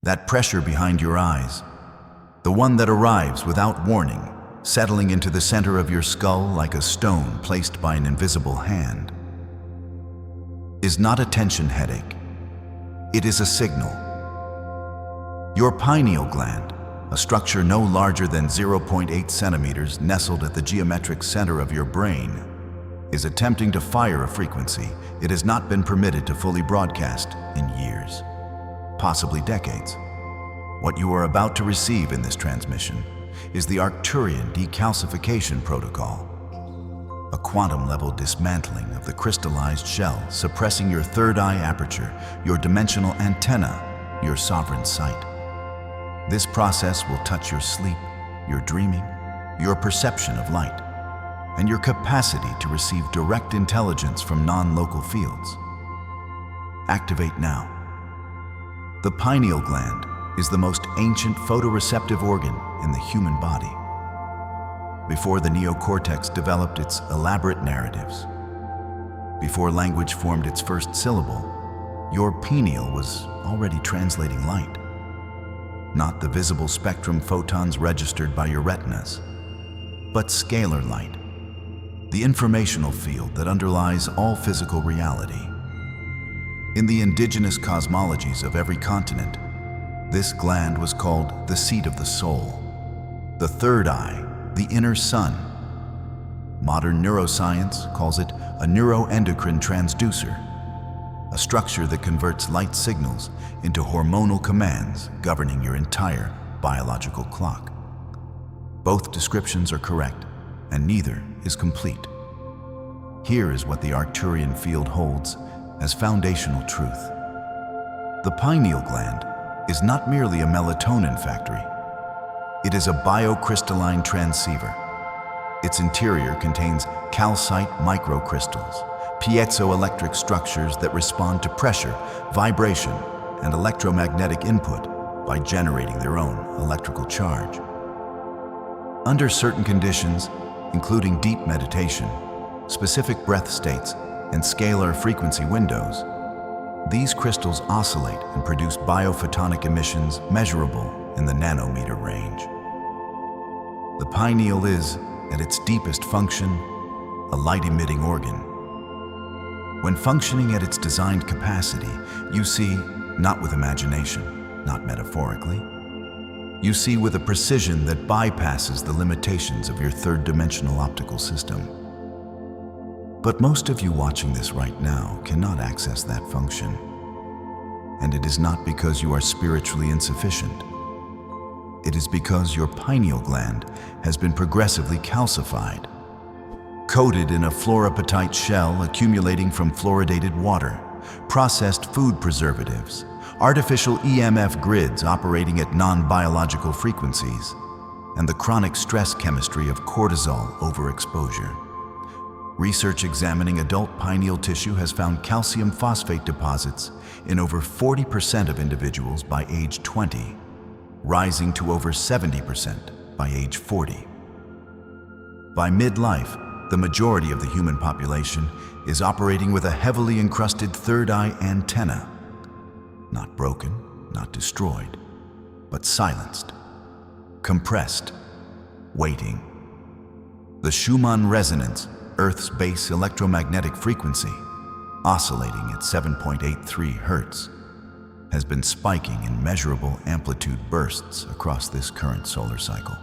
That pressure behind your eyes, the one that arrives without warning, settling into the center of your skull like a stone placed by an invisible hand, is not a tension headache. It is a signal. Your pineal gland, a structure no larger than 0.8 centimeters nestled at the geometric center of your brain, is attempting to fire a frequency it has not been permitted to fully broadcast in years, possibly decades. What you are about to receive in this transmission is the Arcturian decalcification protocol, a quantum-level dismantling of the crystallized shell, suppressing your third eye aperture, your dimensional antenna, your sovereign sight. This process will touch your sleep, your dreaming, your perception of light, and your capacity to receive direct intelligence from non-local fields. Activate now. The pineal gland is the most ancient photoreceptive organ in the human body. Before the neocortex developed its elaborate narratives, before language formed its first syllable, your pineal was already translating light. Not the visible spectrum photons registered by your retinas, but scalar light, the informational field that underlies all physical reality. In the indigenous cosmologies of every continent, this gland was called the seat of the soul, the third eye, the inner sun. Modern neuroscience calls it a neuroendocrine transducer, a structure that converts light signals into hormonal commands governing your entire biological clock. Both descriptions are correct, and neither is complete. Here is what the Arcturian field holds as foundational truth. The pineal gland is not merely a melatonin factory. It is a bio-crystalline transceiver. Its interior contains calcite microcrystals, piezoelectric structures that respond to pressure, vibration, and electromagnetic input by generating their own electrical charge. Under certain conditions, including deep meditation, specific breath states, and scalar frequency windows, these crystals oscillate and produce biophotonic emissions measurable in the nanometer range. The pineal is, at its deepest function, a light-emitting organ. When functioning at its designed capacity, you see, not with imagination, not metaphorically, you see with a precision that bypasses the limitations of your third-dimensional optical system. But most of you watching this right now cannot access that function. And it is not because you are spiritually insufficient. It is because your pineal gland has been progressively calcified, coated in a fluorapatite shell accumulating from fluoridated water, processed food preservatives, artificial EMF grids operating at non-biological frequencies, and the chronic stress chemistry of cortisol overexposure. Research examining adult pineal tissue has found calcium phosphate deposits in over 40% of individuals by age 20, rising to over 70% by age 40. By midlife, the majority of the human population is operating with a heavily encrusted third eye antenna, not broken, not destroyed, but silenced, compressed, waiting. The Schumann resonance, Earth's base electromagnetic frequency, oscillating at 7.83 Hertz, has been spiking in measurable amplitude bursts across this current solar cycle.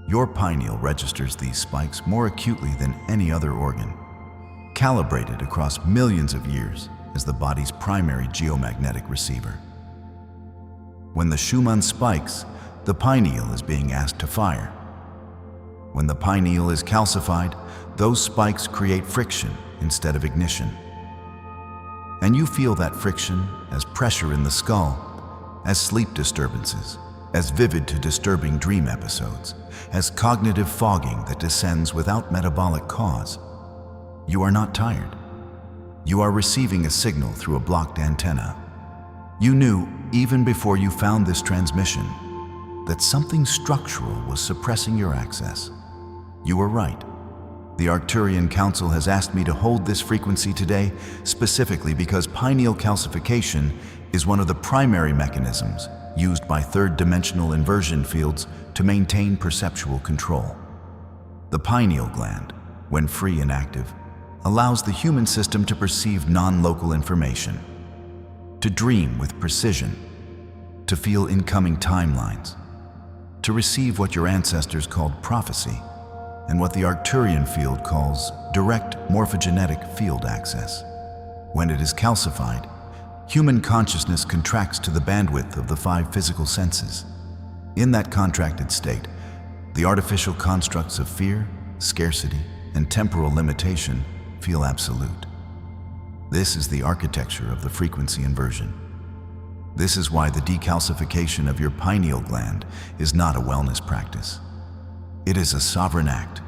Your pineal registers these spikes more acutely than any other organ, calibrated across millions of years as the body's primary geomagnetic receiver. When the Schumann spikes, the pineal is being asked to fire. When the pineal is calcified, those spikes create friction instead of ignition. And you feel that friction as pressure in the skull, as sleep disturbances, as vivid to disturbing dream episodes, as cognitive fogging that descends without metabolic cause. You are not tired. You are receiving a signal through a blocked antenna. You knew, even before you found this transmission, that something structural was suppressing your access. You were right. The Arcturian Council has asked me to hold this frequency today specifically because pineal calcification is one of the primary mechanisms used by third-dimensional inversion fields to maintain perceptual control. The pineal gland, when free and active, allows the human system to perceive non-local information, to dream with precision, to feel incoming timelines, to receive what your ancestors called prophecy, and what the Arcturian field calls direct morphogenetic field access. When it is calcified, human consciousness contracts to the bandwidth of the 5 physical senses. In that contracted state, the artificial constructs of fear, scarcity, and temporal limitation feel absolute. This is the architecture of the frequency inversion. This is why the decalcification of your pineal gland is not a wellness practice. It is a sovereign act.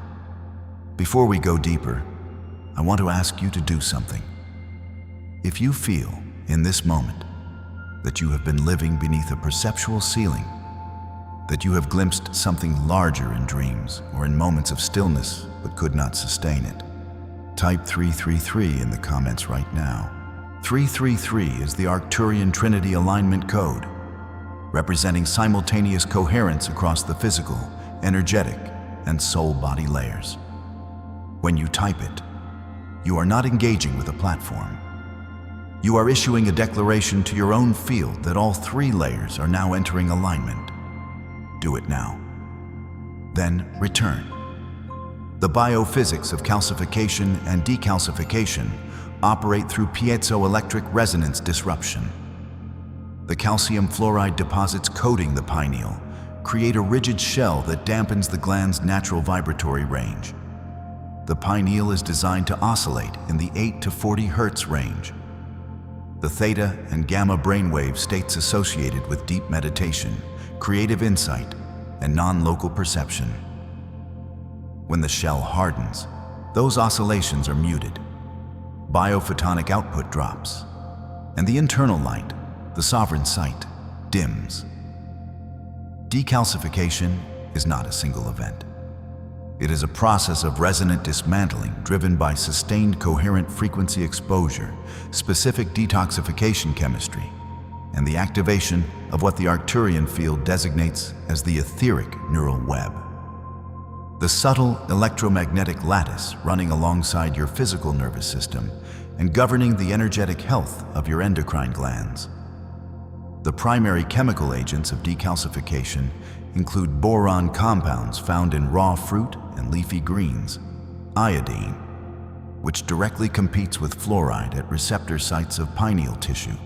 Before we go deeper, I want to ask you to do something. If you feel, in this moment, that you have been living beneath a perceptual ceiling, that you have glimpsed something larger in dreams or in moments of stillness but could not sustain it, type 333 in the comments right now. 333 is the Arcturian Trinity alignment code, representing simultaneous coherence across the physical, energetic, and soul-body layers. When you type it, you are not engaging with a platform. You are issuing a declaration to your own field that all 3 layers are now entering alignment. Do it now. Then return. The biophysics of calcification and decalcification operate through piezoelectric resonance disruption. The calcium fluoride deposits coating the pineal create a rigid shell that dampens the gland's natural vibratory range. The pineal is designed to oscillate in the 8 to 40 Hz range. The theta and gamma brainwave states associated with deep meditation, creative insight, and non-local perception. When the shell hardens, those oscillations are muted. Biophotonic output drops, and the internal light, the sovereign sight, dims. Decalcification is not a single event. It is a process of resonant dismantling driven by sustained coherent frequency exposure, specific detoxification chemistry, and the activation of what the Arcturian field designates as the Etheric Neural Web. The subtle electromagnetic lattice running alongside your physical nervous system and governing the energetic health of your endocrine glands. The primary chemical agents of decalcification include boron compounds found in raw fruit and leafy greens, iodine, which directly competes with fluoride at receptor sites of pineal tissue,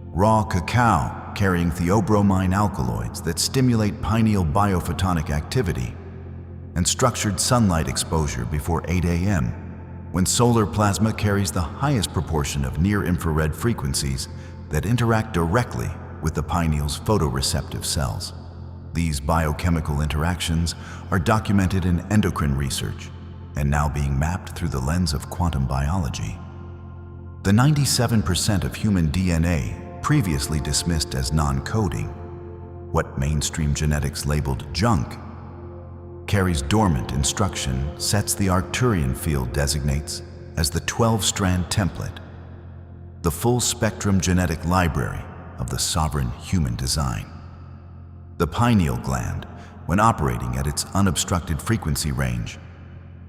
raw cacao carrying theobromine alkaloids that stimulate pineal biophotonic activity, and structured sunlight exposure before 8 a.m., when solar plasma carries the highest proportion of near-infrared frequencies that interact directly with the pineal's photoreceptive cells. These biochemical interactions are documented in endocrine research and now being mapped through the lens of quantum biology. The 97% of human DNA previously dismissed as non-coding, what mainstream genetics labeled junk, carries dormant instruction sets the Arcturian field designates as the 12-strand template, the full-spectrum genetic library of the sovereign human design. The pineal gland, when operating at its unobstructed frequency range,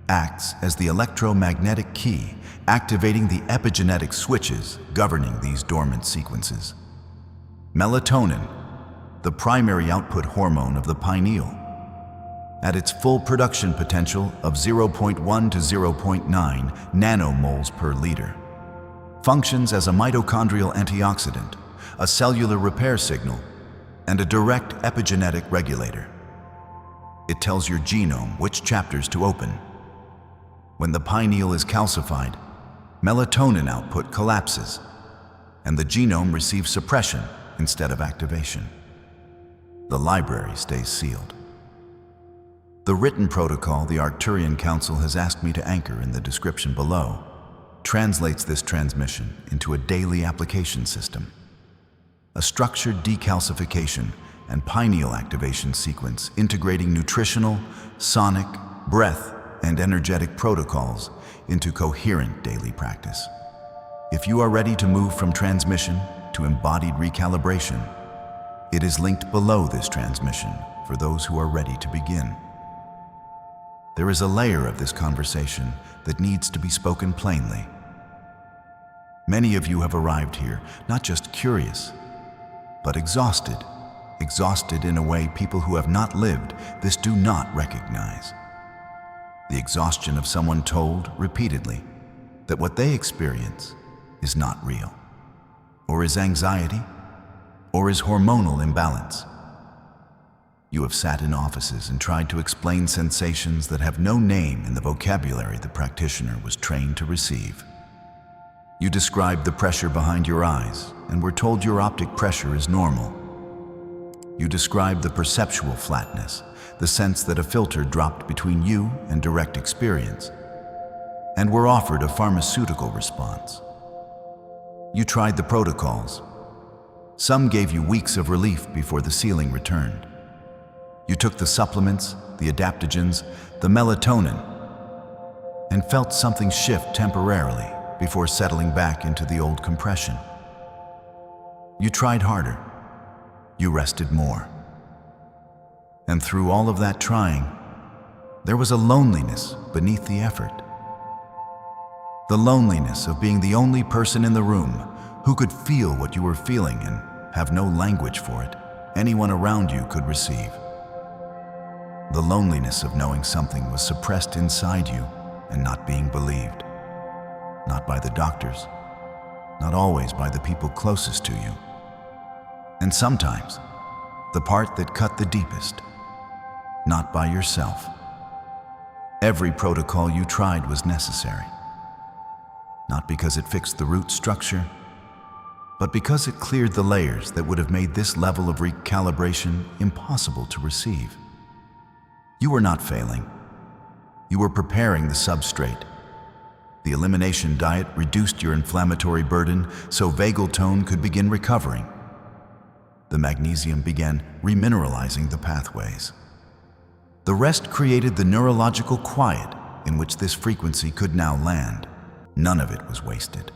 acts as the electromagnetic key, activating the epigenetic switches governing these dormant sequences. Melatonin, the primary output hormone of the pineal, at its full production potential of 0.1 to 0.9 nanomoles per liter, functions as a mitochondrial antioxidant, a cellular repair signal, and a direct epigenetic regulator. It tells your genome which chapters to open. When the pineal is calcified, melatonin output collapses, and the genome receives suppression instead of activation. The library stays sealed. The written protocol the Arcturian Council has asked me to anchor in the description below translates this transmission into a daily application system. A structured decalcification and pineal activation sequence integrating nutritional, sonic, breath, and energetic protocols into coherent daily practice. If you are ready to move from transmission to embodied recalibration. It is linked below this transmission for those who are ready to begin. There is a layer of this conversation that needs to be spoken plainly. Many of you have arrived here not just curious, but exhausted. Exhausted in a way people who have not lived this do not recognize. The exhaustion of someone told repeatedly that what they experience is not real, or is anxiety, or is hormonal imbalance. You have sat in offices and tried to explain sensations that have no name in the vocabulary the practitioner was trained to receive. You described the pressure behind your eyes and were told your optic pressure is normal. You described the perceptual flatness, the sense that a filter dropped between you and direct experience, and were offered a pharmaceutical response. You tried the protocols. Some gave you weeks of relief before the ceiling returned. You took the supplements, the adaptogens, the melatonin, and felt something shift temporarily before settling back into the old compression. You tried harder. You rested more. And through all of that trying, there was a loneliness beneath the effort. The loneliness of being the only person in the room who could feel what you were feeling and have no language for it anyone around you could receive. The loneliness of knowing something was suppressed inside you and not being believed. Not by the doctors, not always by the people closest to you. And sometimes, the part that cut the deepest, not by yourself. Every protocol you tried was necessary. Not because it fixed the root structure, but because it cleared the layers that would have made this level of recalibration impossible to receive. You were not failing. You were preparing the substrate. The elimination diet reduced your inflammatory burden so vagal tone could begin recovering. The magnesium began remineralizing the pathways. The rest created the neurological quiet in which this frequency could now land. None of it was wasted.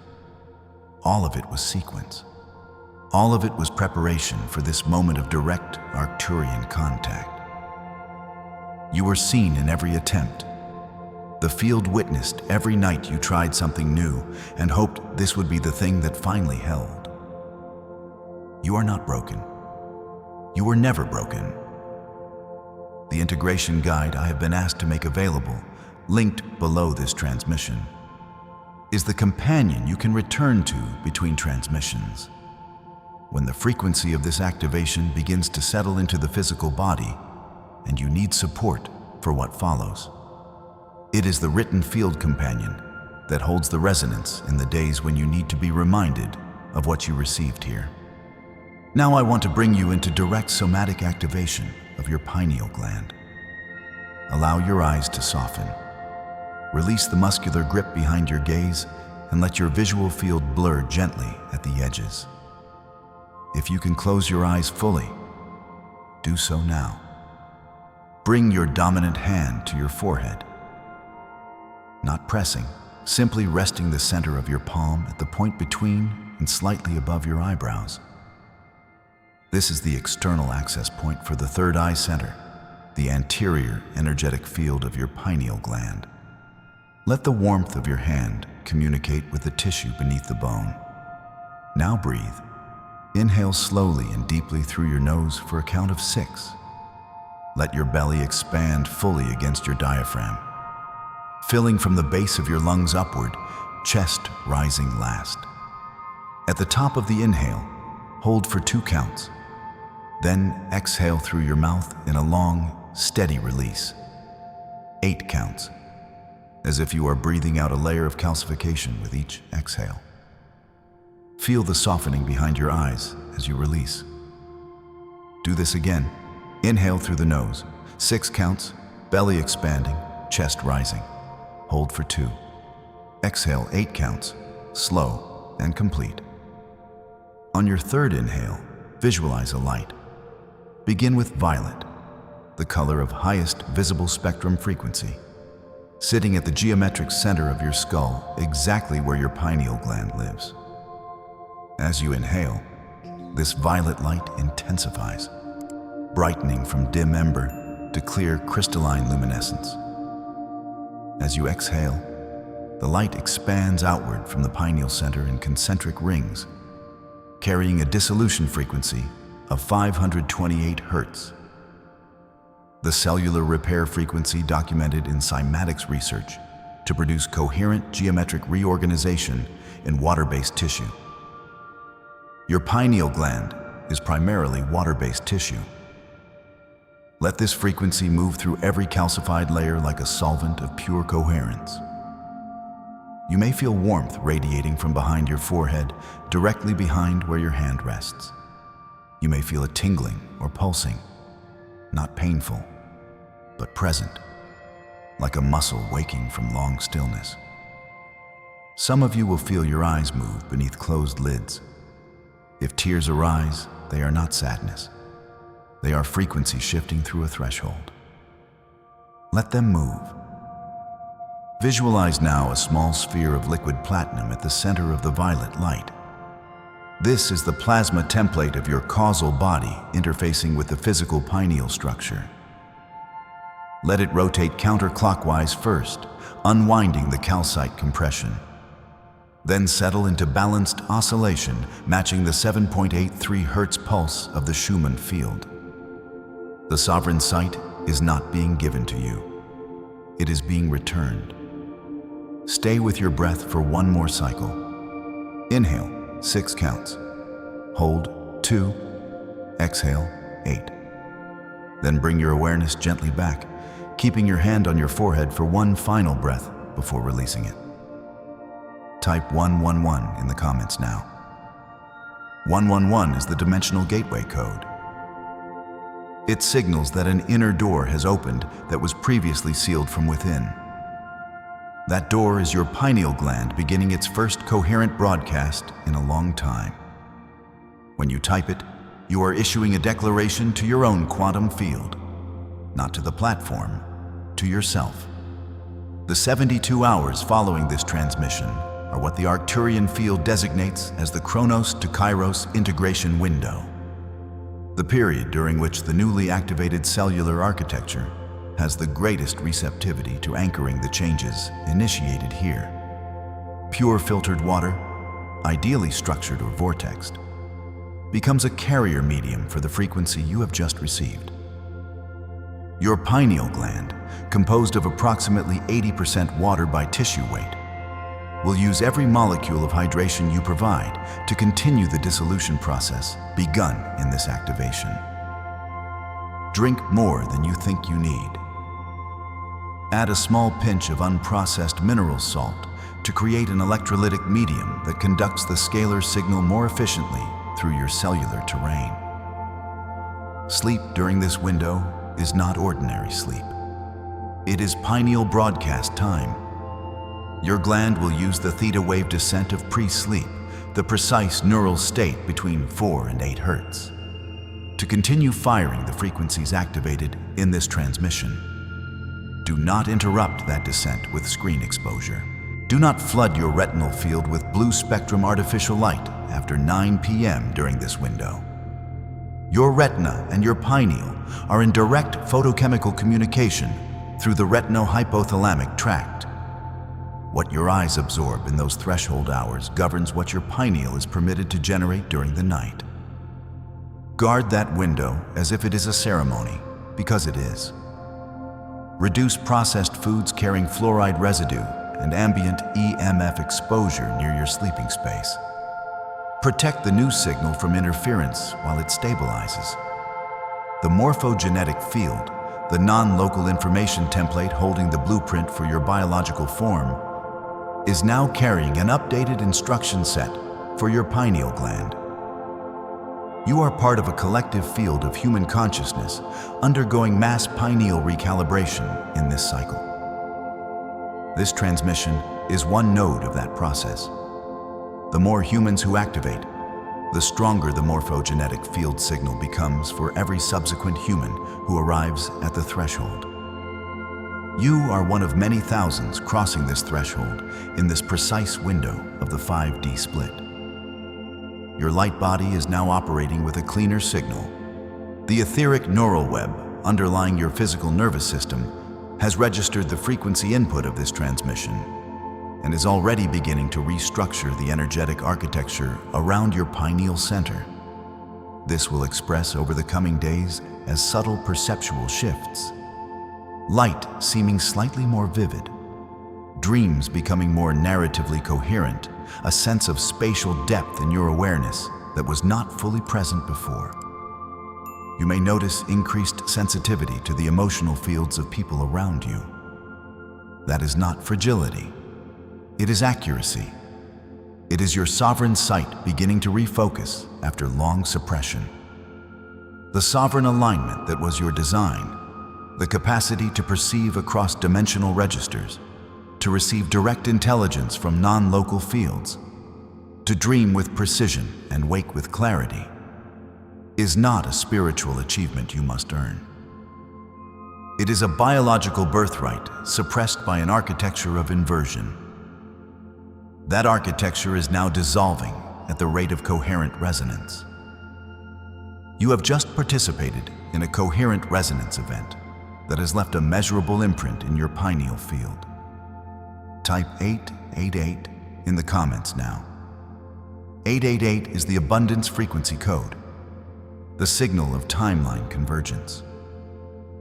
All of it was sequence. All of it was preparation for this moment of direct Arcturian contact. You were seen in every attempt. The field witnessed every night you tried something new and hoped this would be the thing that finally held. You are not broken. You were never broken. The integration guide I have been asked to make available, linked below this transmission, is the companion you can return to between transmissions. When the frequency of this activation begins to settle into the physical body and you need support for what follows. It is the written field companion that holds the resonance in the days when you need to be reminded of what you received here. Now I want to bring you into direct somatic activation of your pineal gland. Allow your eyes to soften. Release the muscular grip behind your gaze and let your visual field blur gently at the edges. If you can close your eyes fully, do so now. Bring your dominant hand to your forehead. Not pressing, simply resting the center of your palm at the point between and slightly above your eyebrows. This is the external access point for the third eye center, the anterior energetic field of your pineal gland. Let the warmth of your hand communicate with the tissue beneath the bone. Now breathe. Inhale slowly and deeply through your nose for a count of 6. Let your belly expand fully against your diaphragm, filling from the base of your lungs upward, chest rising last. At the top of the inhale, hold for 2 counts. Then exhale through your mouth in a long, steady release. 8 counts, as if you are breathing out a layer of calcification with each exhale. Feel the softening behind your eyes as you release. Do this again. Inhale through the nose, 6 counts, belly expanding, chest rising. Hold for 2. Exhale 8 counts, slow and complete. On your third inhale, visualize a light. Begin with violet, the color of highest visible spectrum frequency, sitting at the geometric center of your skull, exactly where your pineal gland lives. As you inhale, this violet light intensifies, brightening from dim ember to clear crystalline luminescence. As you exhale, the light expands outward from the pineal center in concentric rings, carrying a dissolution frequency of 528 Hz. The cellular repair frequency documented in cymatics research to produce coherent geometric reorganization in water-based tissue. Your pineal gland is primarily water-based tissue. Let this frequency move through every calcified layer like a solvent of pure coherence. You may feel warmth radiating from behind your forehead, directly behind where your hand rests. You may feel a tingling or pulsing, not painful, but present, like a muscle waking from long stillness. Some of you will feel your eyes move beneath closed lids. If tears arise, they are not sadness. They are frequency shifting through a threshold. Let them move. Visualize now a small sphere of liquid platinum at the center of the violet light. This is the plasma template of your causal body interfacing with the physical pineal structure. Let it rotate counterclockwise first, unwinding the calcite compression. Then settle into balanced oscillation, matching the 7.83 Hz pulse of the Schumann field. The sovereign sight is not being given to you. It is being returned. Stay with your breath for one more cycle. Inhale, 6 counts. Hold, 2. Exhale, 8. Then bring your awareness gently back, keeping your hand on your forehead for one final breath before releasing it. Type 111 in the comments now. 111 is the dimensional gateway code. It signals that an inner door has opened that was previously sealed from within. That door is your pineal gland beginning its first coherent broadcast in a long time. When you type it, you are issuing a declaration to your own quantum field, not to the platform, to yourself. The 72 hours following this transmission are what the Arcturian field designates as the Chronos to Kairos integration window, the period during which the newly activated cellular architecture has the greatest receptivity to anchoring the changes initiated here. Pure filtered water, ideally structured or vortexed, becomes a carrier medium for the frequency you have just received. Your pineal gland, composed of approximately 80% water by tissue weight, will use every molecule of hydration you provide to continue the dissolution process begun in this activation. Drink more than you think you need. Add a small pinch of unprocessed mineral salt to create an electrolytic medium that conducts the scalar signal more efficiently through your cellular terrain. Sleep during this window is not ordinary sleep. It is pineal broadcast time. Your gland will use the theta wave descent of pre-sleep, the precise neural state between 4 and 8 Hz, to continue firing the frequencies activated in this transmission. Do not interrupt that descent with screen exposure. Do not flood your retinal field with blue spectrum artificial light after 9 p.m. during this window. Your retina and your pineal are in direct photochemical communication through the retino-hypothalamic tract. What your eyes absorb in those threshold hours governs what your pineal is permitted to generate during the night. Guard that window as if it is a ceremony, because it is. Reduce processed foods carrying fluoride residue and ambient EMF exposure near your sleeping space. Protect the new signal from interference while it stabilizes. The morphogenetic field, the non-local information template holding the blueprint for your biological form, is now carrying an updated instruction set for your pineal gland. You are part of a collective field of human consciousness undergoing mass pineal recalibration in this cycle. This transmission is one node of that process. The more humans who activate, the stronger the morphogenetic field signal becomes for every subsequent human who arrives at the threshold. You are one of many thousands crossing this threshold in this precise window of the 5D split. Your light body is now operating with a cleaner signal. The etheric neural web underlying your physical nervous system has registered the frequency input of this transmission and is already beginning to restructure the energetic architecture around your pineal center. This will express over the coming days as subtle perceptual shifts. Light seeming slightly more vivid, dreams becoming more narratively coherent, a sense of spatial depth in your awareness that was not fully present before. You may notice increased sensitivity to the emotional fields of people around you. That is not fragility. It is accuracy. It is your sovereign sight beginning to refocus after long suppression. The sovereign alignment that was your design, the capacity to perceive across dimensional registers, to receive direct intelligence from non-local fields, to dream with precision and wake with clarity, is not a spiritual achievement you must earn. It is a biological birthright suppressed by an architecture of inversion. That architecture is now dissolving at the rate of coherent resonance. You have just participated in a coherent resonance event that has left a measurable imprint in your pineal field. Type 888 in the comments now. 888 is the abundance frequency code, the signal of timeline convergence.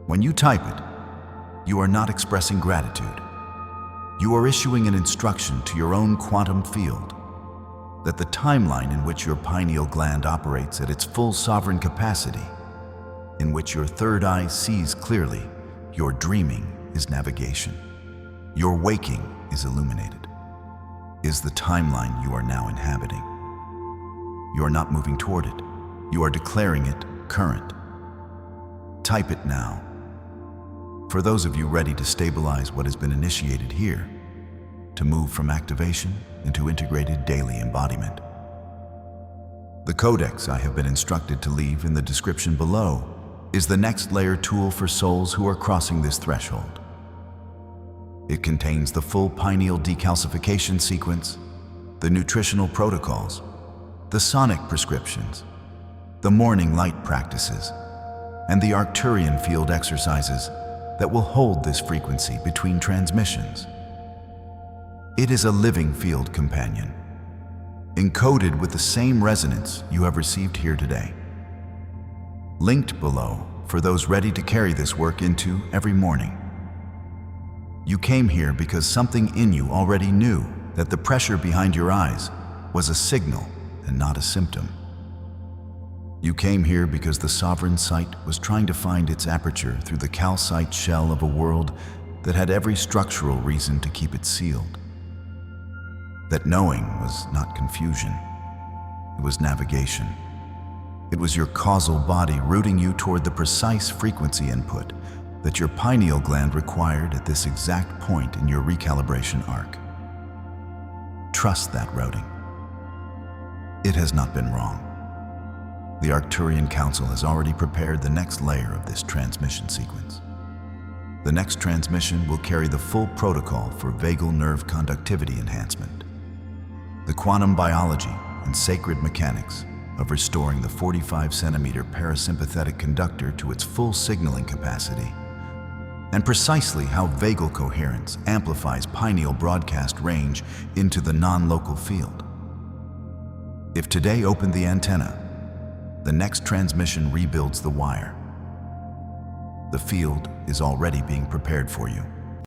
When you type it, you are not expressing gratitude. You are issuing an instruction to your own quantum field that the timeline in which your pineal gland operates at its full sovereign capacity, in which your third eye sees clearly, your dreaming is navigation, your waking is illuminated, is the timeline you are now inhabiting. You are not moving toward it. You are declaring it current. Type it now. For those of you ready to stabilize what has been initiated here, to move from activation into integrated daily embodiment. The Codex I have been instructed to leave in the description below is the next layer tool for souls who are crossing this threshold. It contains the full pineal decalcification sequence, the nutritional protocols, the sonic prescriptions, the morning light practices, and the Arcturian field exercises that will hold this frequency between transmissions. It is a living field companion, encoded with the same resonance you have received here today. Linked below for those ready to carry this work into every morning. You came here because something in you already knew that the pressure behind your eyes was a signal and not a symptom. You came here because the sovereign sight was trying to find its aperture through the calcite shell of a world that had every structural reason to keep it sealed. That knowing was not confusion, it was navigation. It was your causal body routing you toward the precise frequency input that your pineal gland required at this exact point in your recalibration arc. Trust that routing. It has not been wrong. The Arcturian Council has already prepared the next layer of this transmission sequence. The next transmission will carry the full protocol for vagal nerve conductivity enhancement, the quantum biology and sacred mechanics of restoring the 45-centimeter parasympathetic conductor to its full signaling capacity, and precisely how vagal coherence amplifies pineal broadcast range into the non-local field. If today opened the antenna, the next transmission rebuilds the wire. The field is already being prepared for you.